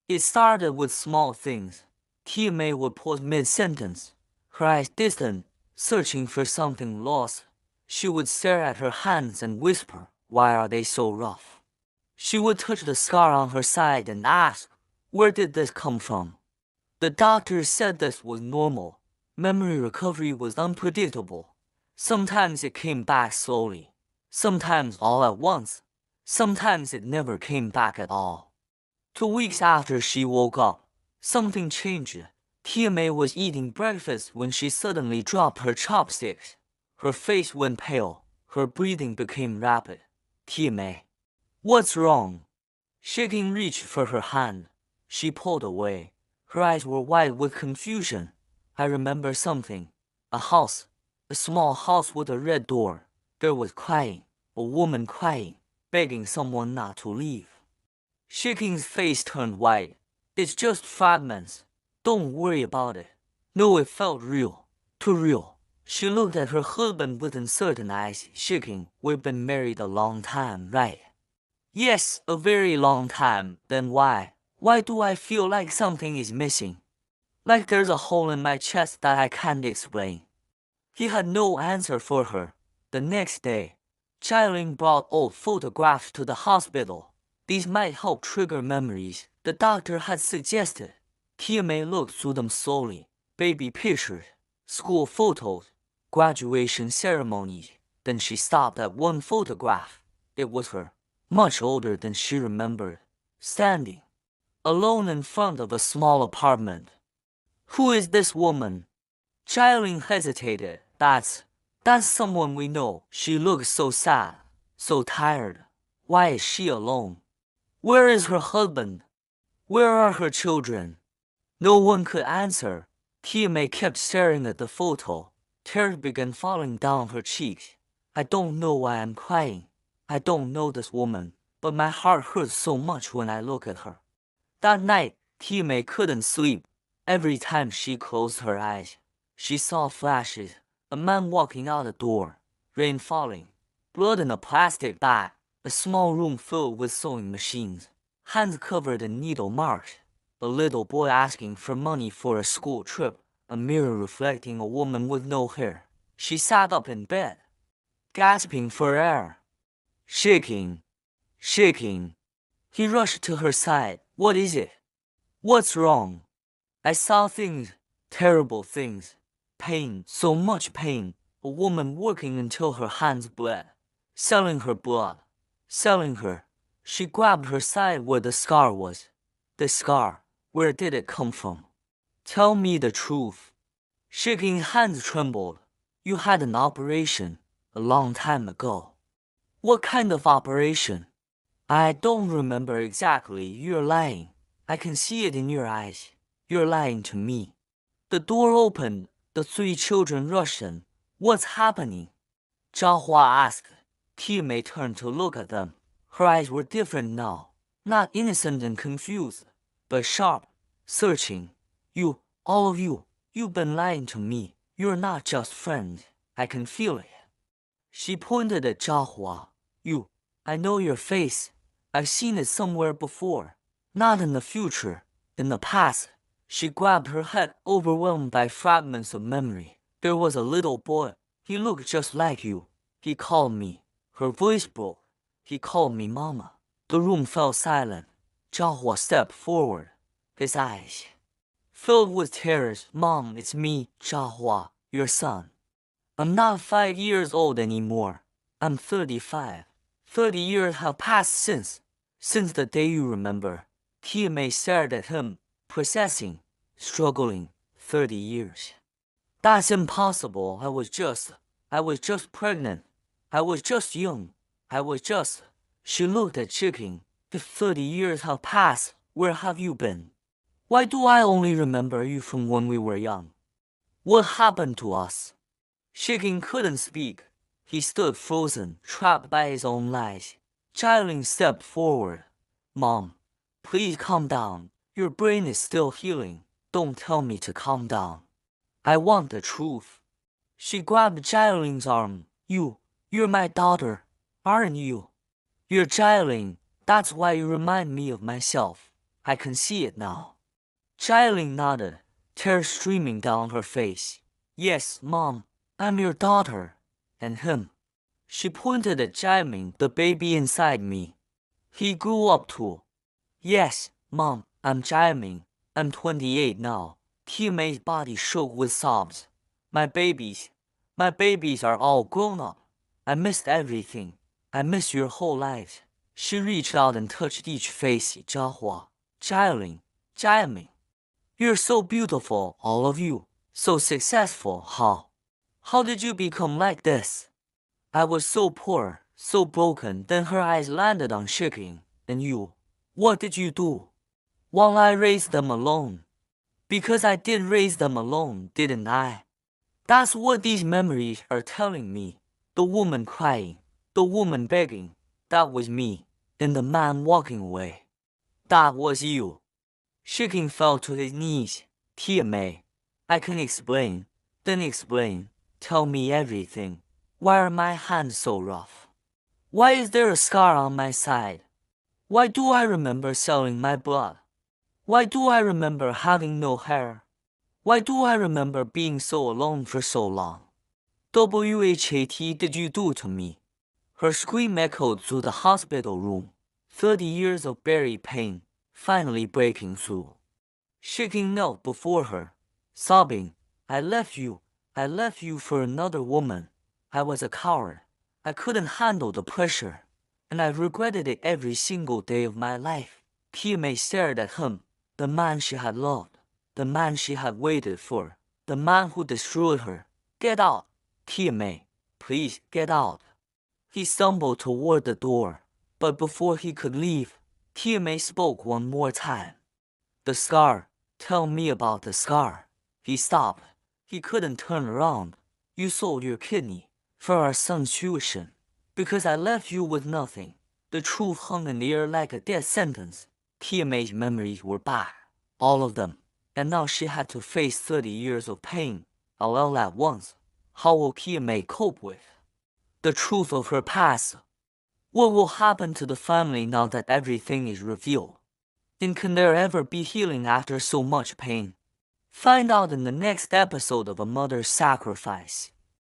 It started with small things. Qiumei would pause mid-sentence, her eyes distant, searching for something lost. She would stare at her hands and whisper, "Why are they so rough?" She would touch the scar on her side and ask, "Where did this come from?" The doctor said this was normal. Memory recovery was unpredictable. Sometimes it came back slowly, sometimes all at once, sometimes it never came back at all. 2 weeks after she woke up, something changed. Qiumei was eating breakfast when she suddenly dropped her chopsticks. Her face went pale, her breathing became rapid. "Qiumei, what's wrong?" Shaking reached for her hand. She pulled away. Her eyes were wide with confusion. "I remember something. A house. A small house with a red door. There was crying. A woman crying, begging someone not to leave." Shaking's face turned white. "It's just fragments. Don't worry about it." No, it felt real. Too real. She looked at her husband with uncertain eyes. "Shaking, we've been married a long time, right?" "Yes, a very long time." "Then why? Why do I feel like something is missing? Like there's a hole in my chest that I can't explain." He had no answer for her. The next day, Qiumei brought old photographs to the hospital. These might help trigger memories, the doctor had suggested. Qiumei looked through them slowly. Baby pictures, school photos, graduation ceremonies. Then she stopped at one photograph. It was her, much older than she remembered, standing alone in front of a small apartment. "Who is this woman?" Qiumei hesitated. That's someone we know." She looked so sad, so tired. "Why is she alone? Where is her husband? Where are her children?" No one could answer. Qiumei kept staring at the photo. Tears began falling down her cheeks. "I don't know why I'm crying. I don't know this woman, but my heart hurts so much when I look at her." That night, Qiumei couldn't sleep. Every time she closed her eyes, she saw flashes. A man walking out the door, rain falling, blood in a plastic bag, a small room filled with sewing machines, hands covered in needle marks, a little boy asking for money for a school trip, a mirror reflecting a woman with no hair. She sat up in bed, gasping for air. Shaking. He rushed to her side. "What is it? What's wrong?" "I saw things, terrible things. Pain, so much pain. A woman working until her hands bled, selling her blood, selling her." She grabbed her side where the scar was. "The scar, where did it come from? Tell me the truth." Shaking hands trembled. "You had an operation, a long time ago." "What kind of operation?" "I don't remember exactly. You're lying. I can see it in your eyes. You're lying to me." The door opened. The 3 children rushed in. "What's happening?" Zhahua asked. Qiumei turned to look at them. Her eyes were different now. Not innocent and confused, but sharp, searching. All of you, you've been lying to me. You're not just friends. I can feel it." She pointed at Zhahua. I know your face. I've seen it somewhere before. Not in the future, in the past." She grabbed her head, overwhelmed by fragments of memory. "There was a little boy. He looked just like you. He called me." Her voice broke. "He called me Mama." The room fell silent. Zhahua stepped forward, his eyes filled with tears. "Mom, it's me, Zhahua, your son. I'm not 5 years old anymore. I'm 35. 30 years have passed since the day you remember." Qiumei stared at him, processing, struggling. 30 years. "That's impossible. I was just pregnant. I was just young. She looked at Chicken. "If 30 years have passed, where have you been? Why do I only remember you from when we were young? What happened to us?" Chicken couldn't speak. He stood frozen, trapped by his own lies. Qiumei stepped forward. "Mom, please calm down. Your brain is still healing. Don't tell me to calm down. I want the truth." She grabbed Qiumei's arm. You're my daughter, aren't you? You're Qiumei. That's why you remind me of myself. I can see it now. Qiumei nodded, tears streaming down her face. Yes, Mom, I'm your daughter. And him. She pointed at Qiumei, the baby inside me. He grew up too. Yes, Mom, I'm Qiumei. I'm 28 now. Qiumei's body shook with sobs. My babies are all grown up. I missed everything. I miss your whole lives. She reached out and touched each face. Qiumei. You're so beautiful, all of you. So successful. How did you become like this? I was so poor, so broken. Then her eyes landed on Shiking. And you, what did you do? While I raised them alone. Because I did raise them alone, didn't I? That's what these memories are telling me. The woman crying, the woman begging, that was me. And the man walking away, that was you. Shiking fell to his knees. Qiumei, I can explain, then explain. Tell me everything. Why are my hands so rough? Why is there a scar on my side? Why do I remember selling my blood? Why do I remember having no hair? Why do I remember being so alone for so long? WHAT did you do to me? Her scream echoed through the hospital room. 30 years of buried pain, finally breaking through. Shiking knelt before her, sobbing, I left you for another woman. I was a coward. I couldn't handle the pressure, and I regretted it every single day of my life. Qiumei stared at him, the man she had loved, the man she had waited for, the man who destroyed her. Get out, Qiumei, please get out. He stumbled toward the door, but before he could leave, Qiumei spoke one more time. The scar, tell me about the scar. He stopped. He couldn't turn around. You sold your kidney for our son's tuition. Because I left you with nothing. The truth hung in the air like a death sentence. Qiumei's memories were back, all of them, and now she had to face 30 years of pain, all at once. How will Qiumei cope with the truth of her past? What will happen to the family now that everything is revealed? And can there ever be healing after so much pain? Find out in the next episode of A Mother's Sacrifice.